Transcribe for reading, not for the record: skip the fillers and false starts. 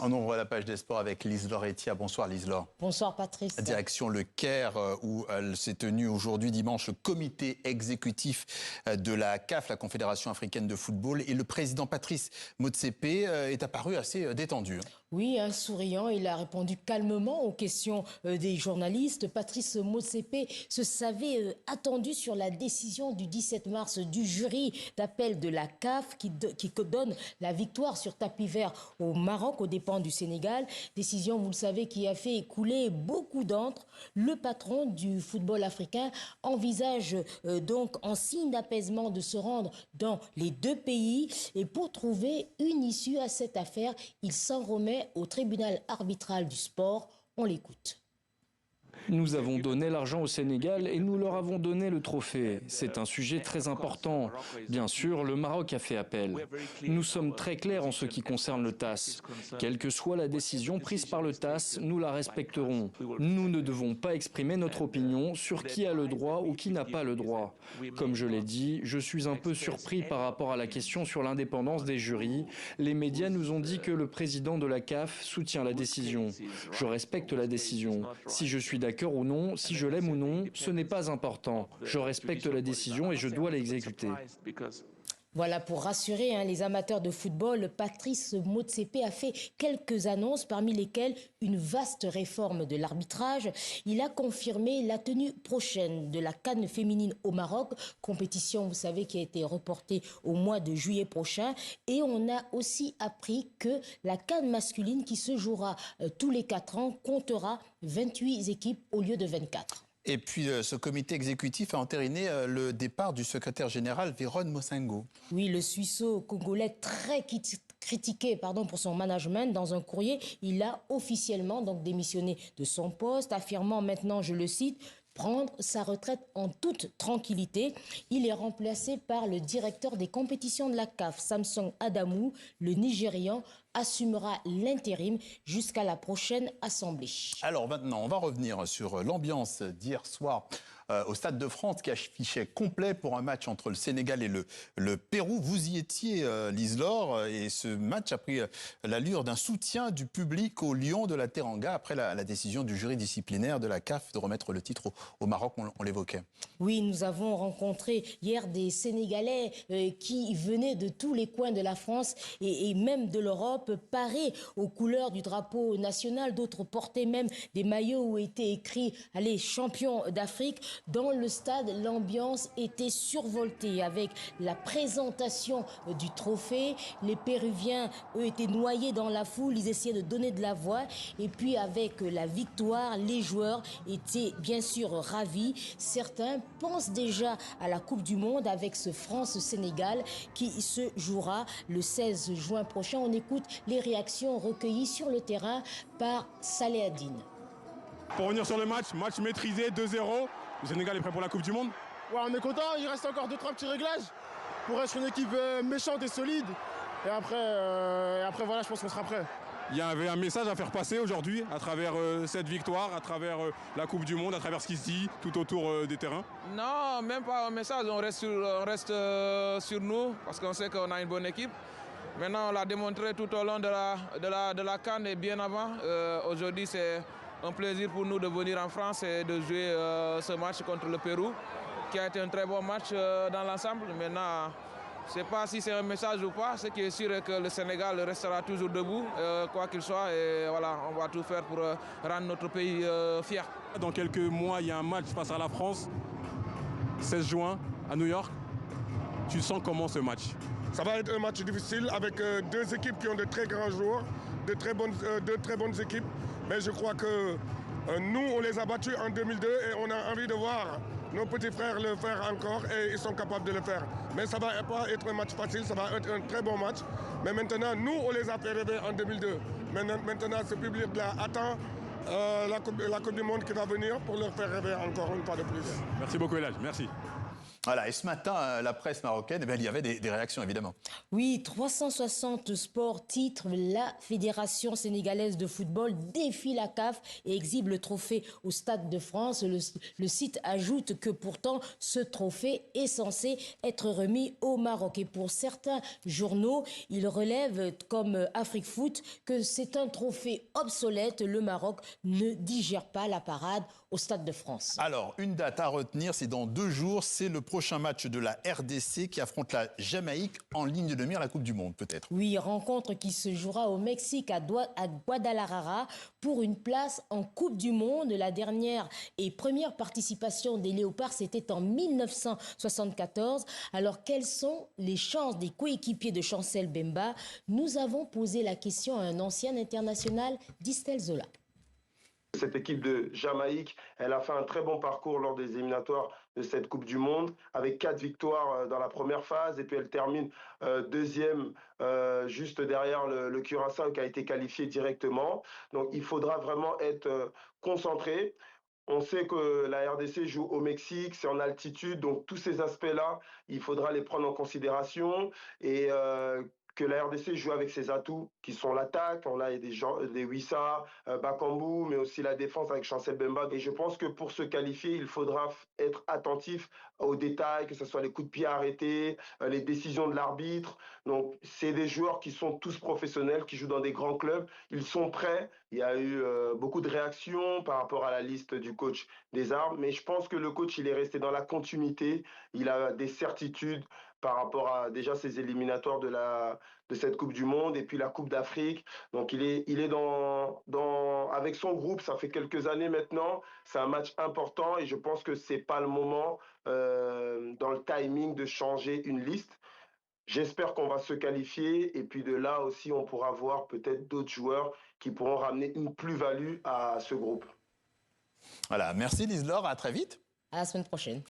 On ouvre la page des sports avec Lise-Laure Etia. Bonsoir Lise-Laure. Bonsoir Patrice. Direction le Caire où s'est tenu aujourd'hui dimanche le comité exécutif de la CAF, la Confédération africaine de football. Et le président Patrice Motsepe est apparu assez détendu. Oui, souriant, il a répondu calmement aux questions des journalistes. Patrice Motsepe se savait attendu sur la décision du 17 mars du jury d'appel de la CAF qui donne la victoire sur tapis vert au Maroc aux dépens du Sénégal. Décision, vous le savez, qui a fait couler beaucoup d'encre. Le patron du football africain envisage donc en signe d'apaisement de se rendre dans les deux pays. Et pour trouver une issue à cette affaire, il s'en remet au tribunal arbitral du sport. On l'écoute. Nous avons donné l'argent au Sénégal et nous leur avons donné le trophée. C'est un sujet très important. Bien sûr, le Maroc a fait appel. Nous sommes très clairs en ce qui concerne le TAS. Quelle que soit la décision prise par le TAS, nous la respecterons. Nous ne devons pas exprimer notre opinion sur qui a le droit ou qui n'a pas le droit. Comme je l'ai dit, je suis un peu surpris par rapport à la question sur l'indépendance des jurys. Les médias nous ont dit que le président de la CAF soutient la décision. Je respecte la décision. Si je suis d'accord ou non, si je l'aime ou non, ce n'est pas important. Je respecte la décision et je dois l'exécuter. Voilà, pour rassurer les amateurs de football, Patrice Motsepe a fait quelques annonces, parmi lesquelles une vaste réforme de l'arbitrage. Il a confirmé la tenue prochaine de la CAN féminine au Maroc, compétition, vous savez, qui a été reportée au mois de juillet prochain. Et on a aussi appris que la CAN masculine, qui se jouera tous les 4 ans, comptera 28 équipes au lieu de 24. Et puis, ce comité exécutif a entériné le départ du secrétaire général Véron Mosengo. Oui, le Suisseau-Congolais très critiqué pour son management. Dans un courrier, il a officiellement donc démissionné de son poste, affirmant maintenant, je le cite, prendre sa retraite en toute tranquillité. Il est remplacé par le directeur des compétitions de la CAF, Samson Adamou. Le Nigérian assumera l'intérim jusqu'à la prochaine assemblée. Alors maintenant, on va revenir sur l'ambiance d'hier soir au Stade de France qui affichait complet pour un match entre le Sénégal et le Pérou. Vous y étiez, Lise-Laure, et ce match a pris l'allure d'un soutien du public aux Lions de la Teranga après la décision du jury disciplinaire de la CAF de remettre le titre au Maroc, on l'évoquait. Oui, nous avons rencontré hier des Sénégalais qui venaient de tous les coins de la France et même de l'Europe, parés aux couleurs du drapeau national. D'autres portaient même des maillots où était écrit « Allez, champion d'Afrique ». Dans le stade, l'ambiance était survoltée avec la présentation du trophée. Les Péruviens, eux, étaient noyés dans la foule. Ils essayaient de donner de la voix. Et puis, avec la victoire, les joueurs étaient bien sûr ravis. Certains pensent déjà à la Coupe du Monde avec ce France-Sénégal qui se jouera le 16 juin prochain. On écoute les réactions recueillies sur le terrain par Saleh Adine. Pour revenir sur le match maîtrisé, 2-0. Le Sénégal est prêt pour la Coupe du Monde? Ouais, on est content, il reste encore 2-3 petits réglages pour être une équipe méchante et solide. Et après voilà, je pense qu'on sera prêt. Il y avait un message à faire passer aujourd'hui à travers cette victoire, à travers la Coupe du Monde, à travers ce qui se dit tout autour des terrains? Non, même pas un message, on reste sur nous parce qu'on sait qu'on a une bonne équipe. Maintenant, on l'a démontré tout au long de la CAN et bien avant. Aujourd'hui, c'est un plaisir pour nous de venir en France et de jouer ce match contre le Pérou, qui a été un très bon match dans l'ensemble. Maintenant, je ne sais pas si c'est un message ou pas. Ce qui est sûr est que le Sénégal restera toujours debout, quoi qu'il soit. Et voilà, on va tout faire pour rendre notre pays fier. Dans quelques mois, il y a un match face à la France, 16 juin, à New York. Tu sens comment ce match? Ça va être un match difficile avec deux équipes qui ont de très grands joueurs, de très bonnes équipes. Mais je crois que nous, on les a battus en 2002 et on a envie de voir nos petits frères le faire encore et ils sont capables de le faire. Mais ça ne va pas être un match facile, ça va être un très bon match. Mais maintenant, nous, on les a fait rêver en 2002. Maintenant, ce public-là attend la Coupe du Monde qui va venir pour leur faire rêver encore une fois de plus. Merci beaucoup, Elhadj. Merci. Voilà, et ce matin, la presse marocaine, eh bien, il y avait des réactions, évidemment. Oui, 360 Sports titre la Fédération sénégalaise de football défie la CAF et exhibe le trophée au Stade de France. Le site ajoute que pourtant ce trophée est censé être remis au Maroc. Et pour certains journaux, ils relèvent comme Afrique Foot que c'est un trophée obsolète. Le Maroc ne digère pas la parade au Stade de France. Alors, une date à retenir, c'est dans 2 jours, c'est le prochain match de la RDC qui affronte la Jamaïque en ligne de mire, la Coupe du Monde, peut-être. Oui, rencontre qui se jouera au Mexique à Guadalajara pour une place en Coupe du Monde. La dernière et première participation des Léopards, c'était en 1974. Alors, quelles sont les chances des coéquipiers de Chancel Bemba? Nous avons posé la question à un ancien international, Distel Zola. Cette équipe de Jamaïque, elle a fait un très bon parcours lors des éliminatoires de cette Coupe du Monde, avec 4 victoires dans la première phase, et puis elle termine deuxième juste derrière le Curaçao qui a été qualifié directement. Donc il faudra vraiment être concentré. On sait que la RDC joue au Mexique, c'est en altitude, donc tous ces aspects-là, il faudra les prendre en considération et que la RDC joue avec ses atouts qui sont l'attaque. On a des Wissa, Bakambu, mais aussi la défense avec Chancel Bemba. Et je pense que pour se qualifier, il faudra être attentif aux détails, que ce soit les coups de pied arrêtés, les décisions de l'arbitre. Donc, c'est des joueurs qui sont tous professionnels, qui jouent dans des grands clubs. Ils sont prêts. Il y a eu beaucoup de réactions par rapport à la liste du coach des Armes, mais je pense que le coach, il est resté dans la continuité. Il a des certitudes par rapport à déjà ces éliminatoires de cette Coupe du Monde et puis la Coupe d'Afrique. Donc il est avec son groupe, ça fait quelques années maintenant. C'est un match important et je pense que c'est pas le moment dans le timing de changer une liste. J'espère qu'on va se qualifier et puis de là aussi on pourra voir peut-être d'autres joueurs qui pourront ramener une plus-value à ce groupe. Voilà, merci Liselor, à très vite. À la semaine prochaine.